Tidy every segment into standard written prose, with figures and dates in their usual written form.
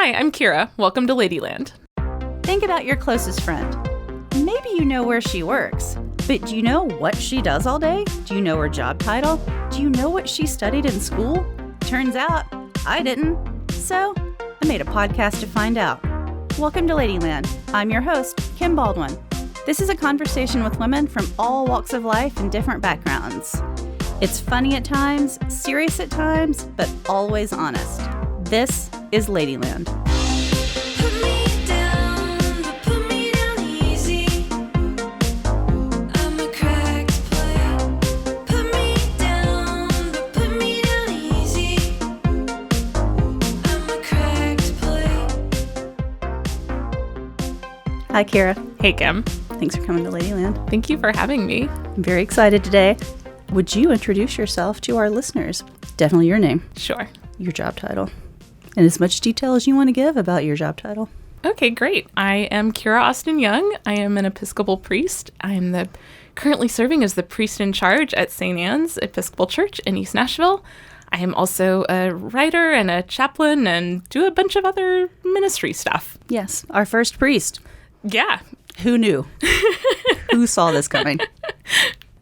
Hi, I'm Kira. Welcome to Ladyland. Think about your closest friend. Maybe you know where she works, but do you know what she does all day? Do you know her job title? Do you know what she studied in school? Turns out, I didn't. So, I made a podcast to find out. Welcome to Ladyland. I'm your host, Kim Baldwin. This is a conversation with women from all walks of life and different backgrounds. It's funny at times, serious at times, but always honest. This is Ladyland. Hi, Kira. Hey, Kim. Thanks for coming to Ladyland. Thank you for having me. I'm very excited today. Would you introduce yourself to our listeners? Definitely your name. Sure. Your job title. And as much detail as you want to give about your job title. Okay, great. I am Kira Austin Young. I am an Episcopal priest. I am currently serving as the priest in charge at St. Anne's Episcopal Church in East Nashville. I am also a writer and a chaplain and do a bunch of other ministry stuff. Yes, our first priest. Yeah. Who knew? Who saw this coming?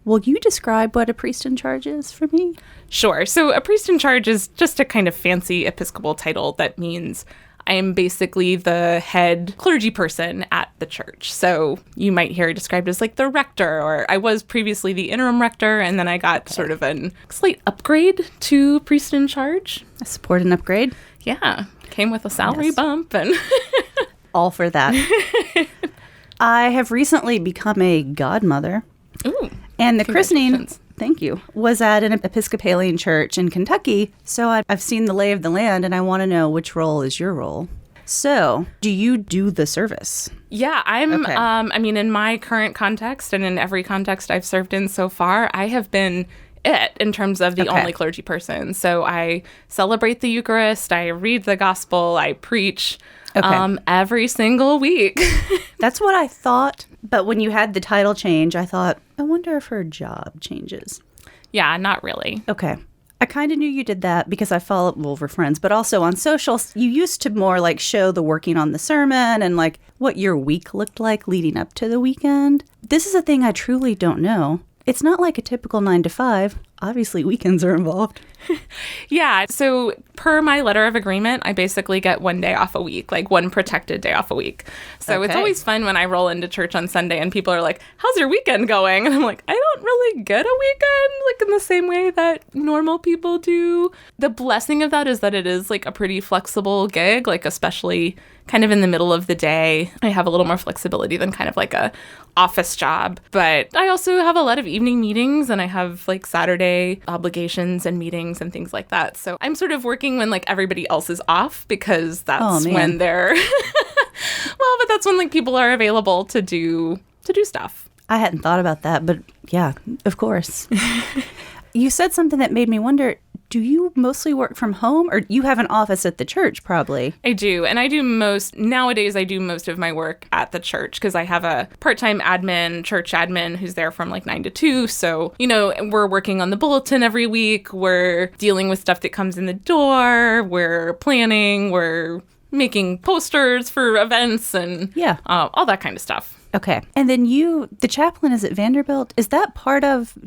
Will you describe what a priest in charge is for me? Sure. So a priest in charge is just a kind of fancy Episcopal title that means I am basically the head clergy person at the church. So you might hear it described as like the rector, or I was previously the interim rector, and then I got sort of a slight upgrade to priest in charge. I support an upgrade. Yeah. Came with a salary bump and... All for that. I have recently become a godmother. Ooh, and the christening, thank you, was at an Episcopalian church in Kentucky. So I've seen the lay of the land, and I want to know which role is your role. So, do you do the service? Yeah, I'm, Okay. In my current context and in every context I've served in so far, I have been it in terms of the only clergy person. So I celebrate the Eucharist, I read the gospel, I preach. Every single week. That's what I thought. But when you had the title change, I thought, I wonder if her job changes. Yeah, not really. Okay. I kind of knew you did that because I follow, well, we're friends, but also on social, you used to more like show the working on the sermon and like what your week looked like leading up to the weekend. This is a thing I truly don't know. It's not like a typical 9 to 5. Obviously, weekends are involved. Yeah. So per my letter of agreement, I basically get one day off a week, like one protected day off a week. So It's always fun when I roll into church on Sunday and people are like, how's your weekend going? And I'm like, I don't really get a weekend like in the same way that normal people do. The blessing of that is that it is like a pretty flexible gig, like especially kind of in the middle of the day. I have a little more flexibility than kind of like a office job. But I also have a lot of evening meetings and I have like Saturday obligations and meetings and things like that. So I'm sort of working when like everybody else is off because that's when they're but that's when like people are available to do stuff. I hadn't thought about that, but yeah, of course. You said something that made me wonder, do you mostly work from home or you have an office at the church probably? I do. And nowadays I do most of my work at the church because I have a part-time church admin who's there from like 9 to 2. So, we're working on the bulletin every week. We're dealing with stuff that comes in the door. We're planning. We're making posters for events and all that kind of stuff. Okay. And then the chaplain is at Vanderbilt. Is that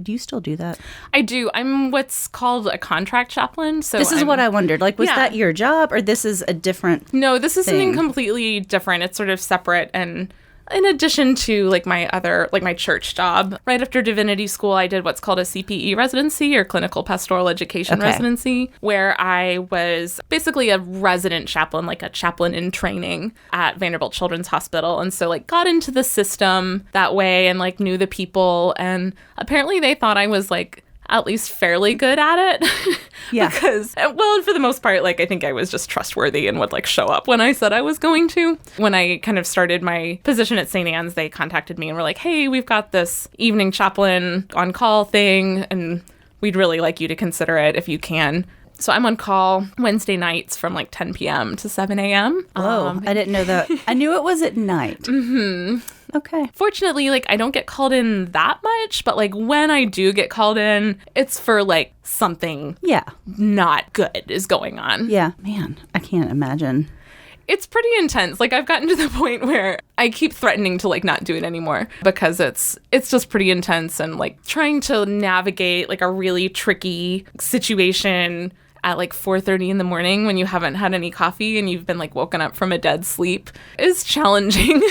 do you still do that? I do. I'm what's called a contract chaplain. So this is what I wondered. Like, was that your job or this is a different No, this is thing? Something completely different. It's sort of separate and in addition to like my church job. Right after divinity school, I did what's called a CPE residency or clinical pastoral education residency, where I was basically a resident chaplain, like a chaplain in training at Vanderbilt Children's Hospital. And so like got into the system that way and like knew the people. And apparently they thought I was like at least fairly good at it. Yeah. Because, well, for the most part, like, I think I was just trustworthy and would, like, show up when I said I was going to. When I kind of started my position at St. Anne's, they contacted me and were like, hey, we've got this evening chaplain on-call thing, and we'd really like you to consider it if you can. So I'm on call Wednesday nights from, like, 10 p.m. to 7 a.m. Whoa, I didn't know that. I knew it was at night. Mm-hmm. Okay. Fortunately, like, I don't get called in that much, but, like, when I do get called in, it's for, like, something not good is going on. Yeah. Man, I can't imagine. It's pretty intense. Like, I've gotten to the point where I keep threatening to, like, not do it anymore because it's just pretty intense, and, like, trying to navigate, like, a really tricky situation at, like, 4:30 in the morning when you haven't had any coffee and you've been, like, woken up from a dead sleep is challenging.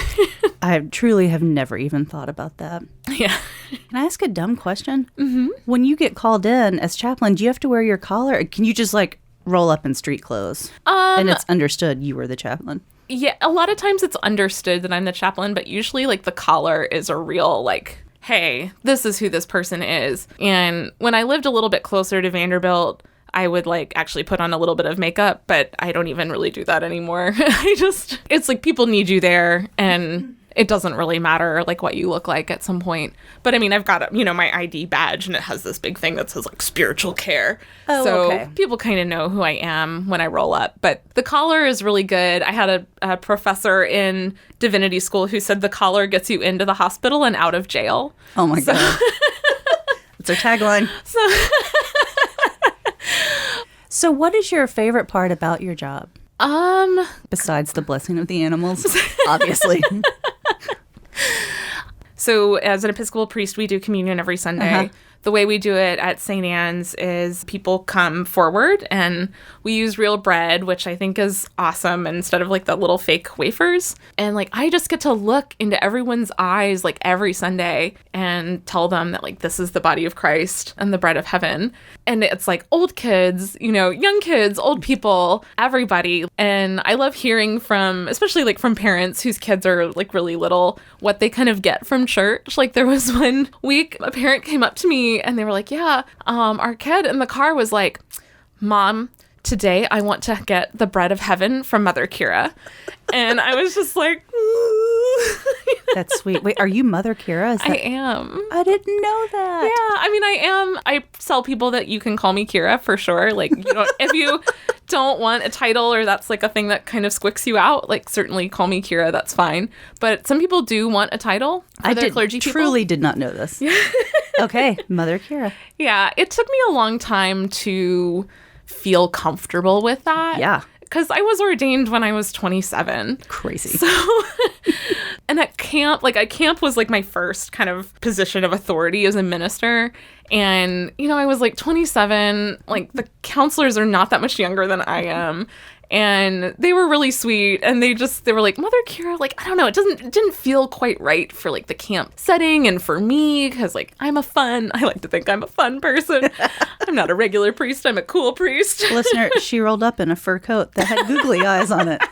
I truly have never even thought about that. Yeah. Can I ask a dumb question? Mm-hmm. When you get called in as chaplain, do you have to wear your collar? Or can you just, like, roll up in street clothes? And it's understood you were the chaplain. Yeah, a lot of times it's understood that I'm the chaplain, but usually, like, the collar is a real, like, hey, this is who this person is. And when I lived a little bit closer to Vanderbilt, I would, like, actually put on a little bit of makeup, but I don't even really do that anymore. It's like people need you there, and it doesn't really matter, like, what you look like at some point. But, I mean, I've got, my ID badge, and it has this big thing that says, like, spiritual care. Oh, so okay. People kind of know who I am when I roll up. But the collar is really good. I had a professor in divinity school who said the collar gets you into the hospital and out of jail. Oh, my God. That's our tagline. So what is your favorite part about your job? Besides the blessing of the animals, obviously. So as an Episcopal priest, we do communion every Sunday. Uh-huh. The way we do it at St. Anne's is people come forward and we use real bread, which I think is awesome, instead of, like, the little fake wafers. And, like, I just get to look into everyone's eyes, like, every Sunday and tell them that, like, this is the body of Christ and the bread of heaven. And it's, like, old kids, young kids, old people, everybody. And I love hearing from, especially, like, from parents whose kids are, like, really little, what they kind of get from church. Like, there was one week a parent came up to me and they were like, yeah, our kid in the car was like, Mom, today I want to get the bread of heaven from Mother Kira. And I was just like, That's sweet. Wait, are you Mother Kira? I am. I didn't know that. Yeah, I mean, I am. I tell people that you can call me Kira for sure. Like, if you don't want a title, or that's, like, a thing that kind of squicks you out, like, certainly call me Kira. That's fine. But some people do want a title for their clergy people. Truly did not know this. Okay, Mother Kira. Yeah, it took me a long time to feel comfortable with that. Yeah. Because I was ordained when I was 27. Crazy. So, and at camp was, like, my first kind of position of authority as a minister. And, I was, like, 27. Like, the counselors are not that much younger than I am. And they were really sweet. And they were like, Mother Kira, like, I don't know. It didn't feel quite right for, like, the camp setting and for me. Because, like, I like to think I'm a fun person. I'm not a regular priest. I'm a cool priest. Listener, she rolled up in a fur coat that had googly eyes on it.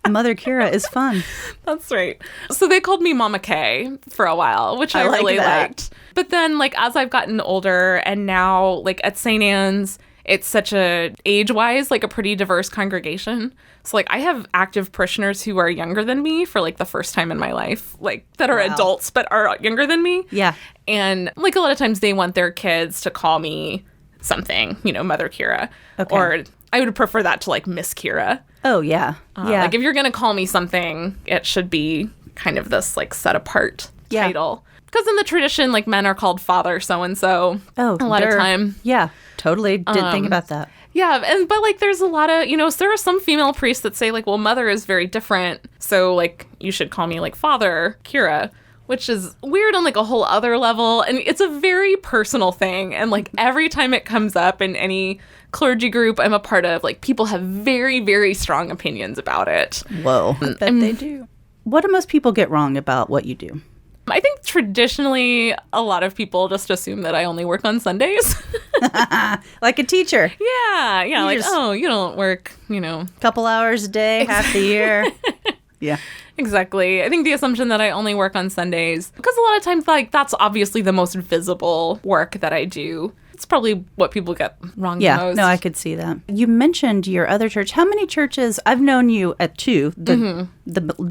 Mother Kira is fun. That's right. So they called me Mama K for a while, which I really liked. But then, like, as I've gotten older, and now, like, at St. Anne's, it's such a, age-wise, like, a pretty diverse congregation. So, like, I have active parishioners who are younger than me for, like, the first time in my life, like, that are adults but are younger than me. Yeah. And, like, a lot of times they want their kids to call me something, Mother Kira. Okay. Or I would prefer that to, like, Miss Kira. Oh, yeah. Yeah. Like, if you're going to call me something, it should be kind of this, like, set-apart title. Because in the tradition, like, men are called Father so-and-so a lot of time. Yeah, totally. Didn't think about that. Yeah, but, like, there's a lot of, so there are some female priests that say, like, well, Mother is very different, so, like, you should call me, like, Father Kira, which is weird on, like, a whole other level. And it's a very personal thing. And, like, every time it comes up in any clergy group I'm a part of, like, people have very, very strong opinions about it. Whoa. I bet they do. What do most people get wrong about what you do? I think traditionally a lot of people just assume that I only work on Sundays. Like a teacher. Yeah. Like, you don't work, couple hours a day, half the year. Yeah. Exactly. I think the assumption that I only work on Sundays, because a lot of times, like, that's obviously the most visible work that I do. It's probably what people get wrong the most. Yeah, no, I could see that. You mentioned your other church. How many churches? I've known you at two, the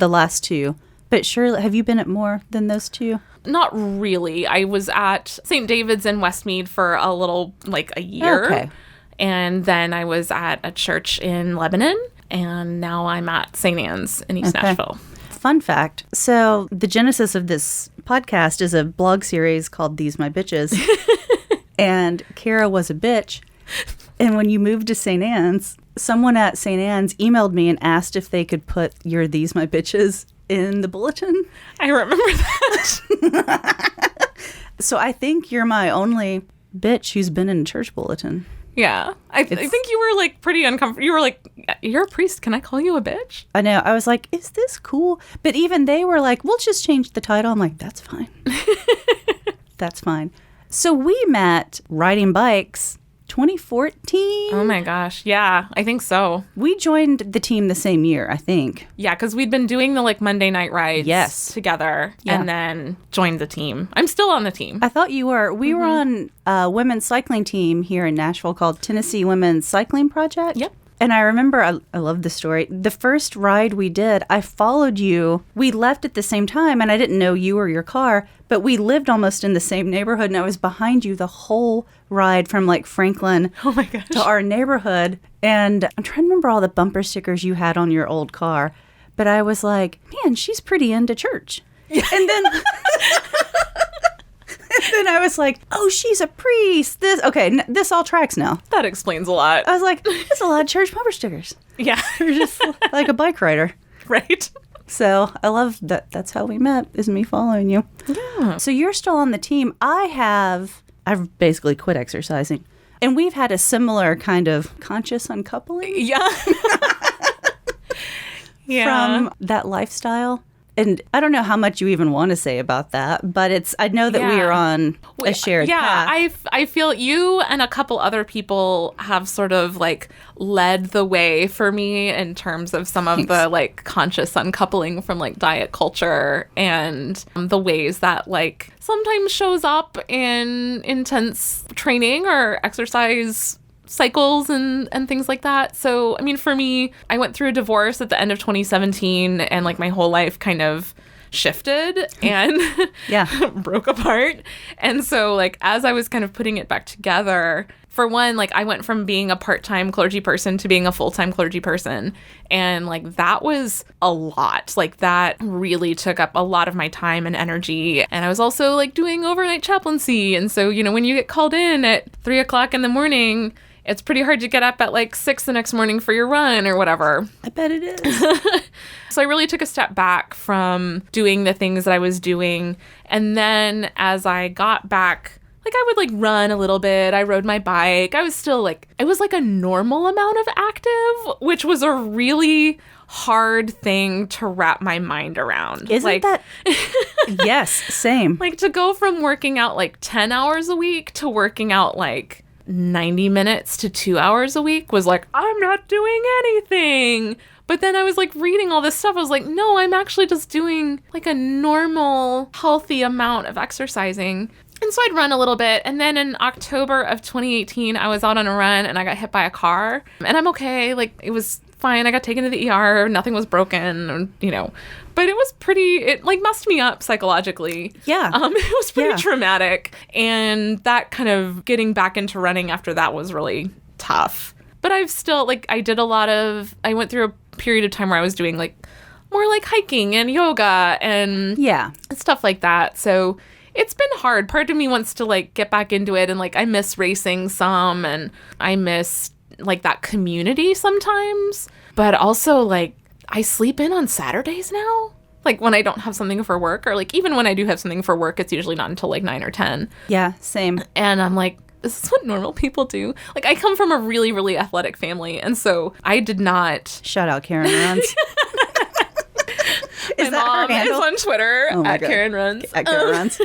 last two. But surely, have you been at more than those two? Not really. I was at St. David's in Westmead for a little, like, a year. Okay. And then I was at a church in Lebanon. And now I'm at St. Anne's in East Nashville. Fun fact. So the genesis of this podcast is a blog series called These My Bitches. And Kara was a bitch. And when you moved to St. Anne's, someone at St. Anne's emailed me and asked if they could put your These My Bitches in the bulletin. I remember that. So I think you're my only bitch who's been in a church bulletin. Yeah. I think you were like pretty uncomfortable. You were like, you're a priest. Can I call you a bitch? I know. I was like, is this cool? But even they were like, we'll just change the title. I'm like, that's fine. That's fine. So we met riding bikes 2014. Oh my gosh. Yeah, I think so. We joined the team the same year, I think. Yeah, because we'd been doing the like Monday night rides together and then joined the team. I'm still on the team. I thought you were. We were on a women's cycling team here in Nashville called Tennessee Women's Cycling Project. Yep. And I remember, I love the story. The first ride we did, I followed you. We left at the same time, and I didn't know you or your car, but we lived almost in the same neighborhood, and I was behind you the whole ride from like Franklin to our neighborhood. And I'm trying to remember all the bumper stickers you had on your old car, but I was like, man, she's pretty into church. Yeah. And then... And then I was like, oh, she's a priest. This all tracks now. That explains a lot. I was like, there's a lot of church bumper stickers. Yeah. You're just like a bike rider. Right. So I love that. That's how we met, is me following you. Yeah. So you're still on the team. I've basically quit exercising. And we've had a similar kind of conscious uncoupling. Yeah. From that lifestyle. And I don't know how much you even want to say about that, but I know that we are on a shared path. I feel you and a couple other people have sort of like led the way for me in terms of some of the like conscious uncoupling from like diet culture and the ways that like sometimes shows up in intense training or exercise cycles and things like that. So, I mean, for me, I went through a divorce at the end of 2017 and like my whole life kind of shifted and broke apart. And so like as I was kind of putting it back together, for one, like I went from being a part-time clergy person to being a full-time clergy person. And like that was a lot. Like that really took up a lot of my time and energy. And I was also like doing overnight chaplaincy. And so, you know, when you get called in at 3:00 in the morning, it's pretty hard to get up at like 6 the next morning for your run or whatever. I bet it is. So I really took a step back from doing the things that I was doing. And then as I got back, like I would like run a little bit. I rode my bike. I was still like, it was like a normal amount of active, which was a really hard thing to wrap my mind around. Isn't like, that? Yes, same. Like to go from working out like 10 hours a week to working out like 90 minutes to 2 hours a week was like, I'm not doing anything. But then I was like reading all this stuff. I was like, no, I'm actually just doing like a normal, healthy amount of exercising. And so I'd run a little bit. And then in October of 2018, I was out on a run and I got hit by a car. And I'm okay. Like it was fine. I got taken to the ER. Nothing was broken, you know. But it like messed me up psychologically. Yeah. It was pretty traumatic. And that kind of getting back into running after that was really tough. But I've still, like, I went through a period of time where I was doing like more like hiking and yoga and stuff like that. So it's been hard. Part of me wants to like get back into it. And like, I miss racing some and I miss like that community sometimes. But also like, I sleep in on Saturdays now. Like when I don't have something for work, or like even when I do have something for work, it's usually not until like 9 or 10. Yeah, same. And I'm like, is this what normal people do? Like I come from a really, really athletic family. And so I did not. Shout out Karen Runs. My mom is on Twitter at Karen Runs. At Karen Runs.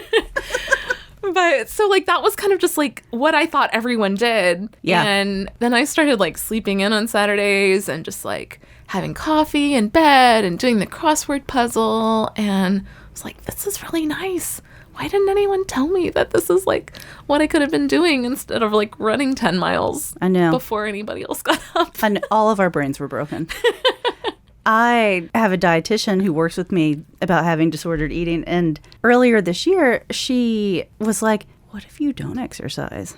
But so like that was kind of just like what I thought everyone did. Yeah. And then I started like sleeping in on Saturdays and just like having coffee in bed and doing the crossword puzzle. And I was like, this is really nice. Why didn't anyone tell me that this is like what I could have been doing instead of like running 10 miles? I know. Before anybody else got up. And all of our brains were broken. I have a dietitian who works with me about having disordered eating. And earlier this year, she was like, what if you don't exercise?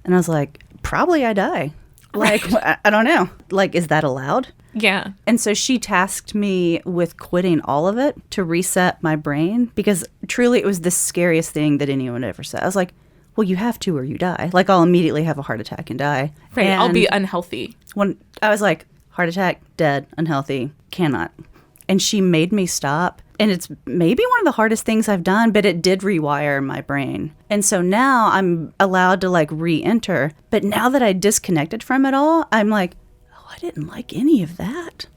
And I was like, probably I die. Like, I don't know. Like, is that allowed? Yeah. And so she tasked me with quitting all of it to reset my brain, because truly it was the scariest thing that anyone ever said. I was like, well, you have to or you die. Like, I'll immediately have a heart attack and die. Right. And I'll be unhealthy. when I was like, heart attack, dead, unhealthy, cannot. And she made me stop. And it's maybe one of the hardest things I've done, but it did rewire my brain. And so now I'm allowed to like re-enter. But now that I disconnected from it all, I'm like, oh, I didn't like any of that.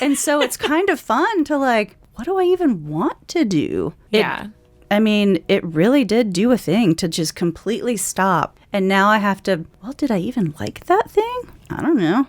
And so it's kind of fun to like, what do I even want to do? I mean, it really did do a thing to just completely stop. And now I have to, well, did I even like that thing? I don't know.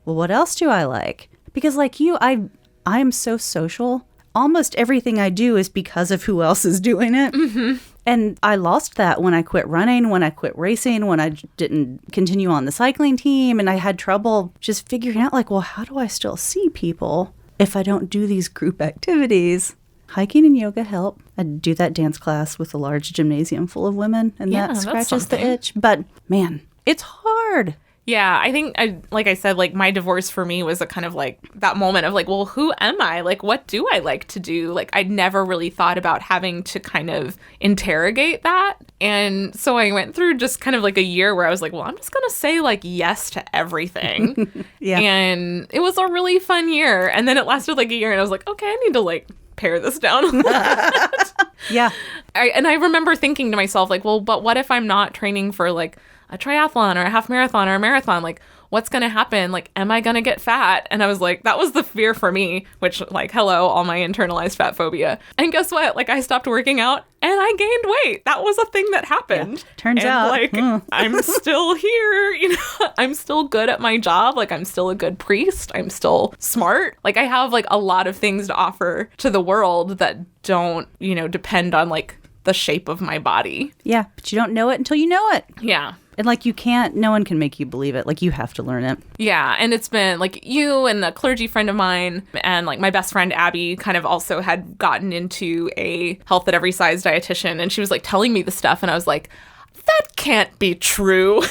Well, what else do I like? Because like you, I am so social. Almost everything I do is because of who else is doing it. Mm-hmm. And I lost that when I quit running, when I quit racing, when I didn't continue on the cycling team. And I had trouble just figuring out like, well, how do I still see people if I don't do these group activities? Hiking and yoga help. I do that dance class with a large gymnasium full of women, and that scratches the itch. But man, it's hard. Yeah, I think, like I said, like my divorce for me was a kind of like that moment of like, well, who am I? Like, what do I like to do? Like, I'd never really thought about having to kind of interrogate that. And so I went through just kind of like a year where I was like, well, I'm just going to say like yes to everything. Yeah. And it was a really fun year. And then it lasted like a year and I was like, okay, I need to like pare this down a little bit. Yeah. I remember thinking to myself like, well, but what if I'm not training for like a triathlon or a half marathon or a marathon? Like, what's going to happen? Like, am I going to get fat? And I was like, that was the fear for me, which like, hello, all my internalized fat phobia. And guess what? Like, I stopped working out and I gained weight. That was a thing that happened. Yeah. Turns out. Like, I'm still here. You know, I'm still good at my job. Like, I'm still a good priest. I'm still smart. Like, I have like a lot of things to offer to the world that don't, you know, depend on like the shape of my body. Yeah. But you don't know it until you know it. Yeah. And like, you can't, no one can make you believe it. Like, you have to learn it. Yeah. And it's been like you and a clergy friend of mine and like my best friend, Abby, kind of also had gotten into a health at every size dietitian. And she was like telling me the stuff. And I was like, that can't be true.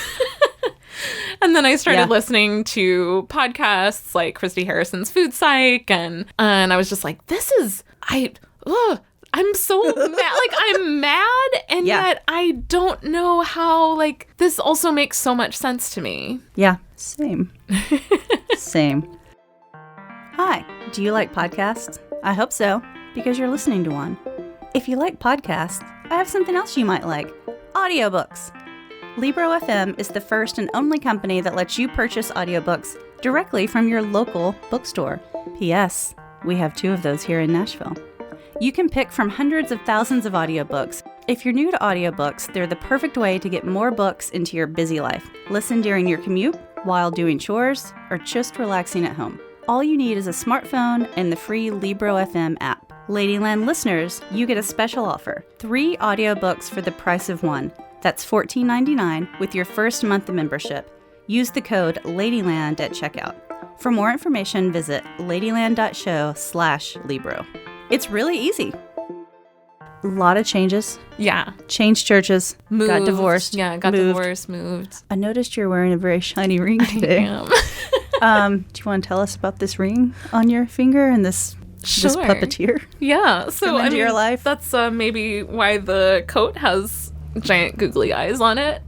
And then I started listening to podcasts like Christy Harrison's Food Psych. And I was just like, I'm so mad. Like, I'm mad, and yet I don't know how, like, this also makes so much sense to me. Yeah, same. Same. Hi, do you like podcasts? I hope so, because you're listening to one. If you like podcasts, I have something else you might like. Audiobooks. Libro FM is the first and only company that lets you purchase audiobooks directly from your local bookstore. P.S. We have 2 of those here in Nashville. You can pick from hundreds of thousands of audiobooks. If you're new to audiobooks, they're the perfect way to get more books into your busy life. Listen during your commute, while doing chores, or just relaxing at home. All you need is a smartphone and the free Libro FM app. Ladyland listeners, you get a special offer. 3 audiobooks for the price of 1. That's $14.99 with your first month of membership. Use the code LADYLAND at checkout. For more information, visit ladyland.show/Libro. It's really easy. A lot of changes. Yeah. Changed churches. Moved. Got divorced. Yeah, got divorced, moved. I noticed you're wearing a very shiny ring today. I am. Do you want to tell us about this ring on your finger and this puppeteer? Yeah. So, I mean, your life? That's maybe why the coat has giant googly eyes on it.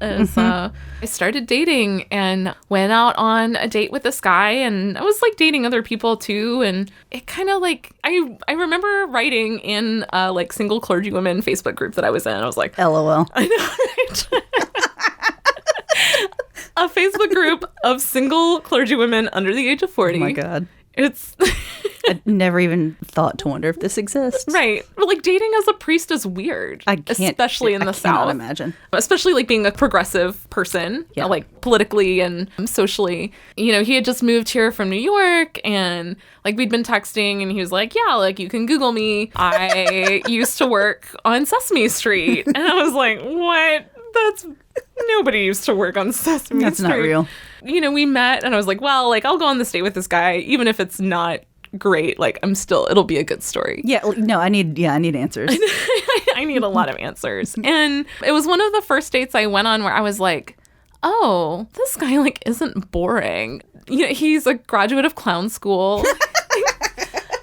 I started dating and went out on a date with this guy, and I was like dating other people too, and it kind of like I remember writing in a like single clergy women Facebook group that I was in. I was like, LOL. I know, right? A Facebook group of single clergy women under the age of 40. Oh my God. It's I never even thought to wonder if this exists. Right. But like dating as a priest is weird. I can't. Especially in the South. I cannot imagine. Especially like being a progressive person, like politically and socially. You know, he had just moved here from New York, and like we'd been texting, and he was like, yeah, like you can Google me. I used to work on Sesame Street. And I was like, what? Nobody used to work on Sesame Street. That's not real. You know, we met, and I was like, well, like I'll go on this date with this guy, even if it's not great. Like it'll be a good story. Yeah. No, I need answers. I need a lot of answers. And it was one of the first dates I went on where I was like, oh, this guy like isn't boring. You know, he's a graduate of clown school.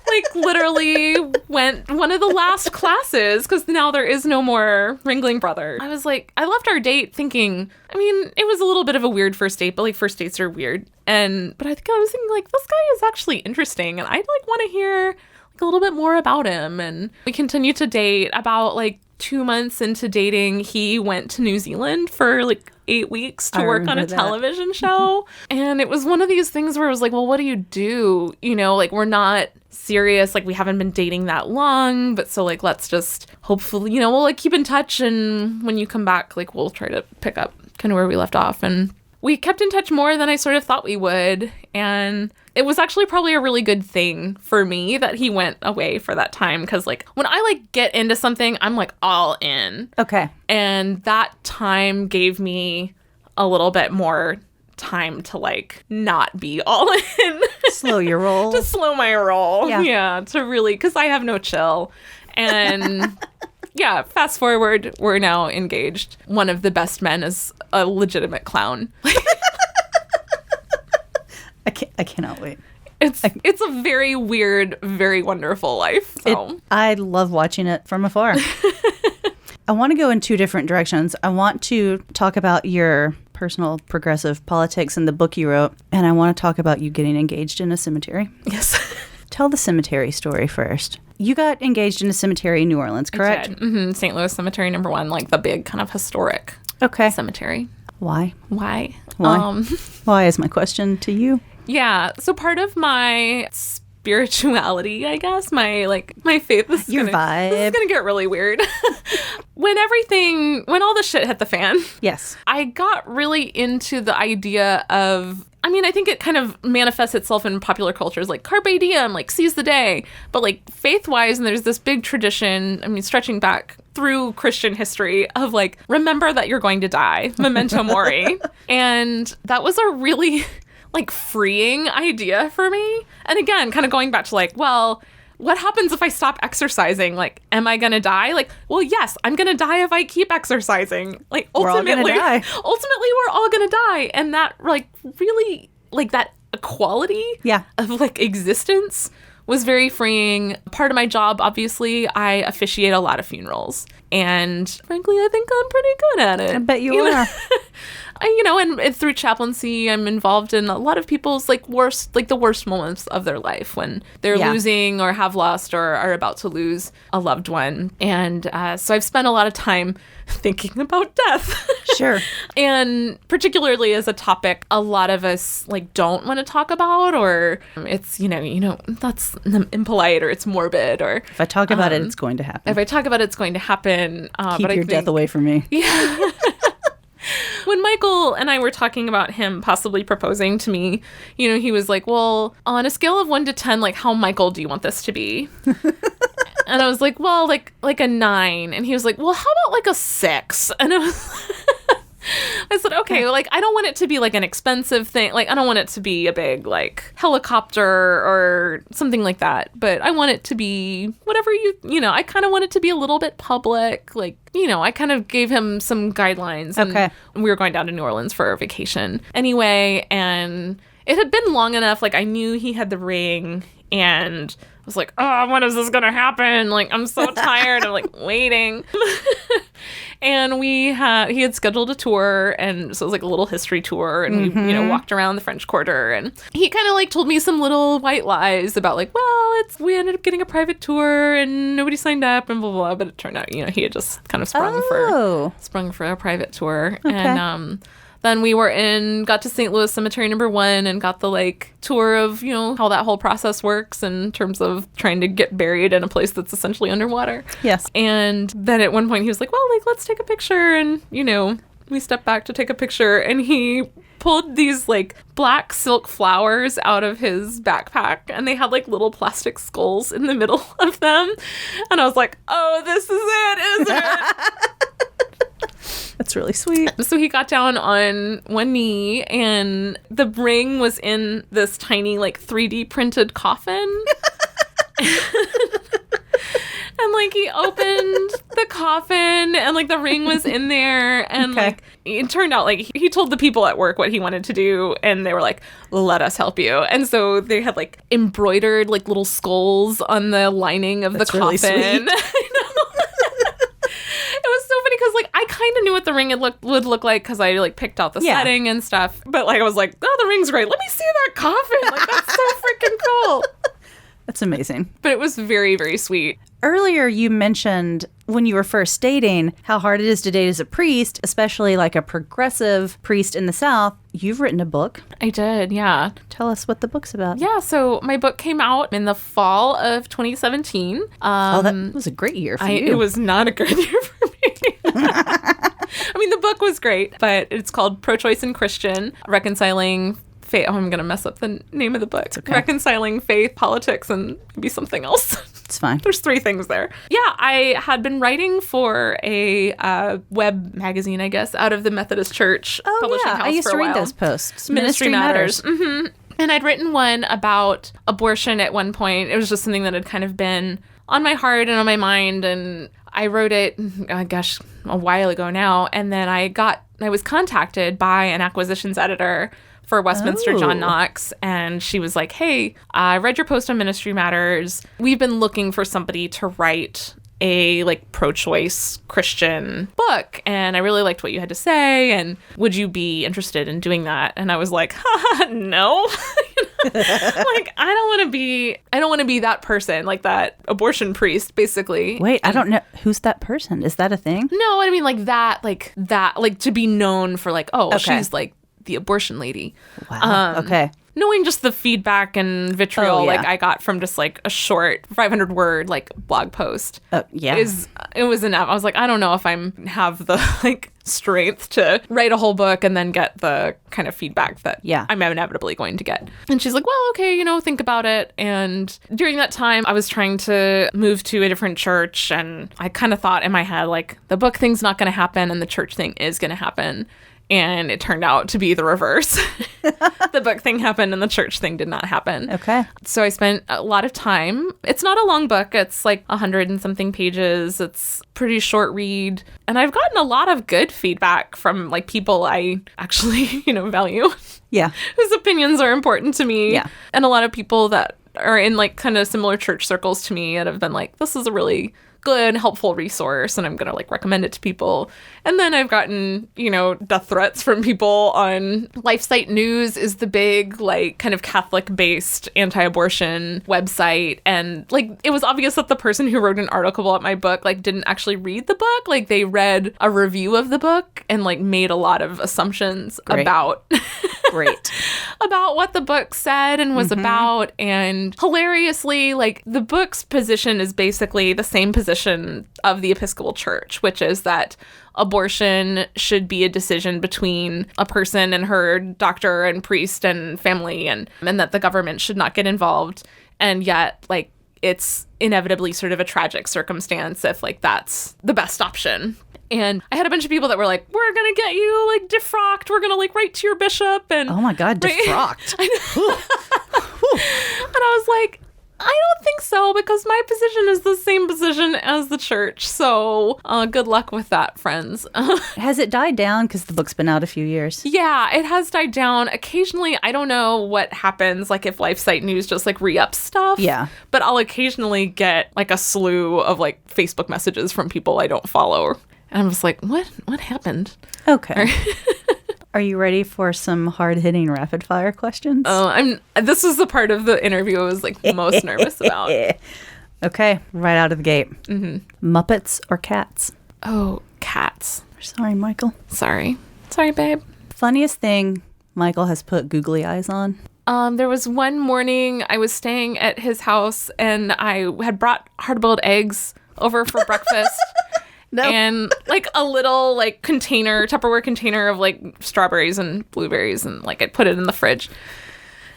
Like literally went one of the last classes because now there is no more Ringling Brother. I was like, I left our date thinking, I mean, it was a little bit of a weird first date, but like first dates are weird. But I think I was thinking like, this guy is actually interesting and I'd like want to hear like a little bit more about him. And we continued to date. About like 2 months into dating, he went to New Zealand for like 8 weeks to work on a television show. And it was one of these things where it was like, well, what do you do? You know, like we're not serious, like we haven't been dating that long, but so like let's just hopefully, you know, we'll like keep in touch, and when you come back, like we'll try to pick up kind of where we left off. And we kept in touch more than I sort of thought we would, and it was actually probably a really good thing for me that he went away for that time, because like when I like get into something, I'm like all in. Okay. And that time gave me a little bit more time to like not be all in. Slow your roll. To slow my roll. Yeah. To really, because I have no chill. And yeah, fast forward, we're now engaged. One of the best men is a legitimate clown. I cannot wait. It's a very weird, very wonderful life. So. I love watching it from afar. I want to go in two different directions. I want to talk about your personal progressive politics and the book you wrote, and I want to talk about you getting engaged in a cemetery. Yes. Tell the cemetery story first. You got engaged in a cemetery in New Orleans, correct? Mm-hmm. St. Louis Cemetery No. 1, like the big kind of historic cemetery. Why? Why? Why is my question to you. Yeah. So part of my spirituality, I guess, my faith. This is gonna get really weird. When all the shit hit the fan. Yes. I got really into the idea of, I mean, I think it kind of manifests itself in popular cultures, like carpe diem, like seize the day. But like faith-wise, and there's this big tradition, I mean, stretching back through Christian history of like, remember that you're going to die, memento mori. And that was a really like freeing idea for me. And again, kind of going back to like, well, what happens if I stop exercising? Like, am I going to die? Like, well, yes, I'm going to die if I keep exercising. Like, ultimately, we're all going to die. And that like really like that equality of like existence was very freeing. Part of my job, obviously, I officiate a lot of funerals. And frankly, I think I'm pretty good at it. I bet you are. And through chaplaincy, I'm involved in a lot of people's the worst moments of their life when they're losing or have lost or are about to lose a loved one. And so I've spent a lot of time thinking about death. Sure. And particularly as a topic a lot of us like don't want to talk about, or it's, that's impolite or it's morbid, or if I talk about it, it's going to happen. Keep your death away from me. Yeah. When Michael and I were talking about him possibly proposing to me, he was like, well, on a scale of 1 to 10, like, how Michael do you want this to be? And I was like, well, like a 9. And he was like, well, how about like a 6? And I said, okay, like, I don't want it to be like an expensive thing. Like, I don't want it to be a big like helicopter or something like that. But I want it to be whatever I kind of want it to be a little bit public. Like, I kind of gave him some guidelines. Okay. And we were going down to New Orleans for our vacation anyway. And it had been long enough. Like, I knew he had the ring, and I was like, oh, when is this going to happen? Like, I'm so tired. I'm like waiting. And he had scheduled a tour, and so it was like a little history tour, and we, walked around the French Quarter, and he kind of like told me some little white lies about like, well, we ended up getting a private tour and nobody signed up and blah, blah, blah. But it turned out, he had just kind of sprung for a private tour. Okay. And, then we got to St. Louis Cemetery No. 1 and got the like tour of, how that whole process works in terms of trying to get buried in a place that's essentially underwater. Yes. And then at one point he was like, well, like, let's take a picture. And, we stepped back to take a picture, and he pulled these like black silk flowers out of his backpack, and they had like little plastic skulls in the middle of them. And I was like, oh, this is it, isn't it? That's really sweet. So he got down on one knee, and the ring was in this tiny, like, 3D printed coffin. And, like, he opened the coffin, and, like, the ring was in there, and, like, it turned out like he told the people at work what he wanted to do, and they were like, let us help you. And so they had like embroidered like little skulls on the lining of the coffin. Really sweet. It was so funny because like I kind of knew what the ring would look like because I like picked out the setting and stuff. But like I was like, oh, the ring's great. Let me see that coffin. Like that's so freaking cool. That's amazing. But it was very, very sweet. Earlier, you mentioned when you were first dating how hard it is to date as a priest, especially like a progressive priest in the South. You've written a book. I did, yeah. Tell us what the book's about. Yeah, so my book came out in the fall of 2017. That was a great year for you. It was not a good year for me. I mean, the book was great, but it's called Pro-Choice and Christian, Reconciling Faith. Oh, I'm going to mess up the name of the book. Okay. Reconciling Faith, Politics, and maybe something else. It's fine. There's 3 things there. Yeah, I had been writing for a web magazine, I guess, out of the Methodist Church publishing house for a while. I used to read those posts. Ministry Matters. Mm-hmm. And I'd written one about abortion at one point. It was just something that had kind of been on my heart and on my mind, and I wrote it, gosh, a while ago now. And then I was contacted by an acquisitions editor for Westminster John Knox, and she was like, hey, I read your post on Ministry Matters. We've been looking for somebody to write a like pro-choice Christian book, and I really liked what you had to say, and would you be interested in doing that? And I was like, no. Like I don't want to be that person, like that abortion priest, basically. Wait, I don't know. Who's that person? Is that a thing? No, I mean like to be known for like, she's like the abortion lady. Wow. Okay. Knowing just the feedback and vitriol like I got from just like a short 500 word like blog post. It was enough. I was like, I don't know if I have the like strength to write a whole book and then get the kind of feedback that I'm inevitably going to get. And she's like, well, okay, think about it. And during that time, I was trying to move to a different church, and I kind of thought in my head, like, the book thing's not going to happen and the church thing is going to happen. And it turned out to be the reverse. The book thing happened and the church thing did not happen. Okay. So I spent a lot of time. It's not a long book. It's like 100 and something pages. It's pretty short read. And I've gotten a lot of good feedback from like people I actually, value. Yeah. Whose opinions are important to me. Yeah. And a lot of people that are in like kind of similar church circles to me that have been like, this is a really good, helpful resource, and I'm going to like recommend it to people. And then I've gotten, death threats from people on LifeSite News is the big like kind of Catholic-based anti-abortion website. And like it was obvious that the person who wrote an article about my book like didn't actually read the book. Like they read a review of the book and like made a lot of assumptions about about what the book said and was about. And hilariously, like the book's position is basically the same position of the Episcopal Church, which is that abortion should be a decision between a person and her doctor and priest and family, and that the government should not get involved. And yet, like, it's inevitably sort of a tragic circumstance if, like, that's the best option. And I had a bunch of people that were like, we're going to get you, like, defrocked. We're going to, like, write to your bishop. And oh, my God, defrocked. And I was like, I don't think so, because my position is the same position as the church. So good luck with that, friends. Has it died down? Because the book's been out a few years. Yeah, it has died down. Occasionally, I don't know what happens, like if LifeSite News just like re-ups stuff. Yeah. But I'll occasionally get like a slew of like Facebook messages from people I don't follow. And I'm just like, what happened? Okay. Are you ready for some hard-hitting rapid-fire questions? This was the part of the interview I was like most nervous about. Okay, right out of the gate. Mm-hmm. Muppets or cats? Oh, cats. Sorry, Michael. Sorry, babe. Funniest thing Michael has put googly eyes on? There was one morning I was staying at his house and I had brought hard-boiled eggs over for breakfast. No. And like a little like Tupperware container of like strawberries and blueberries, and like I put it in the fridge.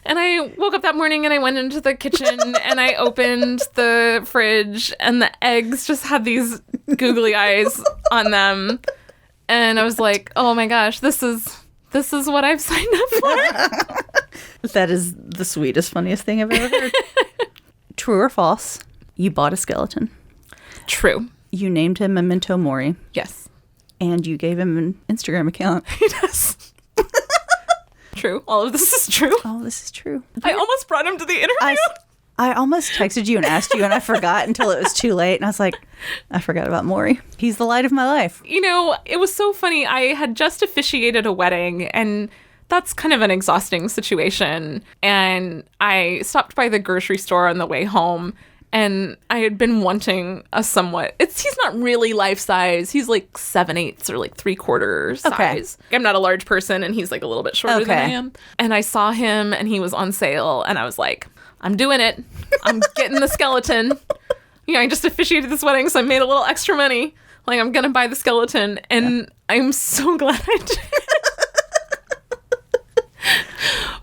And I woke up that morning and I went into the kitchen and I opened the fridge and the eggs just had these googly eyes on them. And I was like, oh my gosh, this is what I've signed up for. That is the sweetest, funniest thing I've ever heard. True or false? You bought a skeleton. True. You named him Memento Mori. Yes. And you gave him an Instagram account. He does. True. All of this is true. Oh, this is true. I almost brought him to the interview. I almost texted you and asked you, and I forgot until it was too late. And I was like, I forgot about Maury. He's the light of my life. You know, it was so funny. I had just officiated a wedding, and that's kind of an exhausting situation. And I stopped by the grocery store on the way home, and I had been wanting a somewhat... He's not really life size. He's like 7/8 or like 3/4 size. I'm not a large person, and he's like a little bit shorter than I am. And I saw him, and he was on sale, and I was like... I'm doing it. I'm getting the skeleton. You know, I just officiated this wedding, so I made a little extra money. Like, I'm going to buy the skeleton. And I'm so glad I did.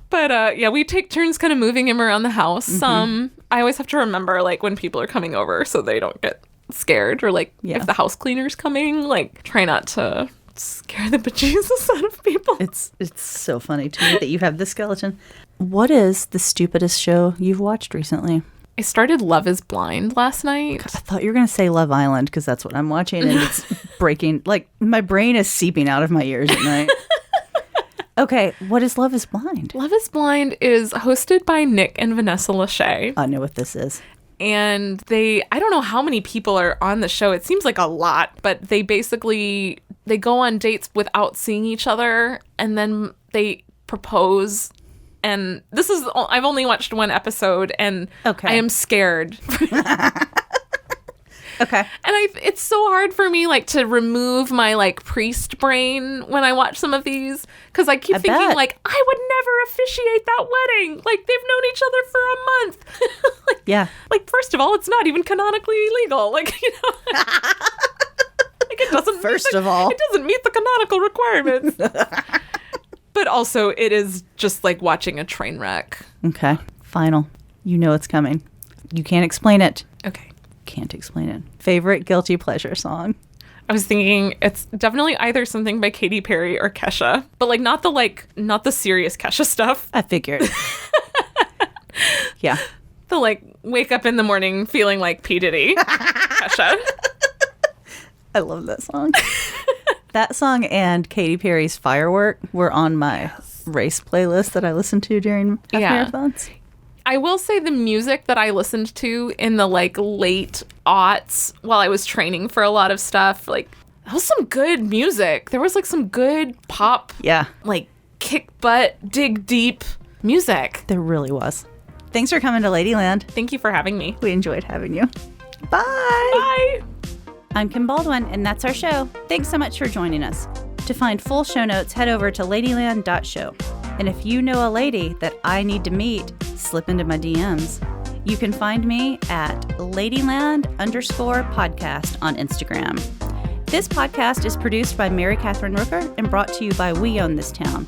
But, yeah, we take turns kind of moving him around the house. I always have to remember, like, when people are coming over so they don't get scared. Or, like, if the house cleaner's coming, like, try not to scare the bejesus out of people. It's so funny to me that you have the skeleton. What is the stupidest show you've watched recently? I started Love is Blind last night. I thought you were going to say Love Island because that's what I'm watching, and it's breaking. Like, my brain is seeping out of my ears at night. Okay, what is Love is Blind? Love is Blind is hosted by Nick and Vanessa Lachey. I know what this is. And I don't know how many people are on the show. It seems like a lot, but they go on dates without seeing each other, and then they propose. And I've only watched one episode, and I am scared. Okay. And it's so hard for me, like, to remove my, like, priest brain when I watch some of these. Because I keep thinking, like, I would never officiate that wedding. Like, they've known each other for a month. Like, yeah. Like, first of all, it's not even canonically legal. Like, you know. Like, it doesn't. It doesn't meet the canonical requirements. But also, it is just like watching a train wreck. Okay. Final. You know it's coming. You can't explain it. Okay. Can't explain it. Favorite guilty pleasure song? I was thinking it's definitely either something by Katy Perry or Kesha. But not the serious Kesha stuff. I figured. Yeah. The like wake up in the morning feeling like P. Diddy. Kesha. I love that song. That song and Katy Perry's Firework were on my race playlist that I listened to during half marathons. I will say the music that I listened to in the like late aughts while I was training for a lot of stuff, like that was some good music. There was like some good pop, like kick butt, dig deep music. There really was. Thanks for coming to Ladyland. Thank you for having me. We enjoyed having you. Bye. Bye. I'm Kim Baldwin, and that's our show. Thanks so much for joining us. To find full show notes, head over to ladyland.show. And if you know a lady that I need to meet, slip into my DMs. You can find me at Ladyland_podcast on Instagram. This podcast is produced by Mary Catherine Rooker and brought to you by We Own This Town.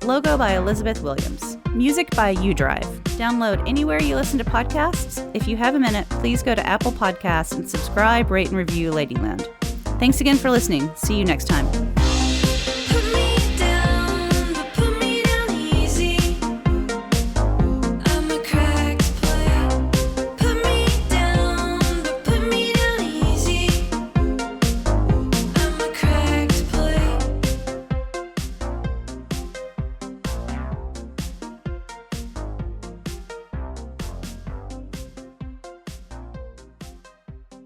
Logo by Elizabeth Williams. Music by UDrive. Download anywhere you listen to podcasts. If you have a minute, please go to Apple Podcasts and subscribe, rate, and review Ladyland. Thanks again for listening. See you next time.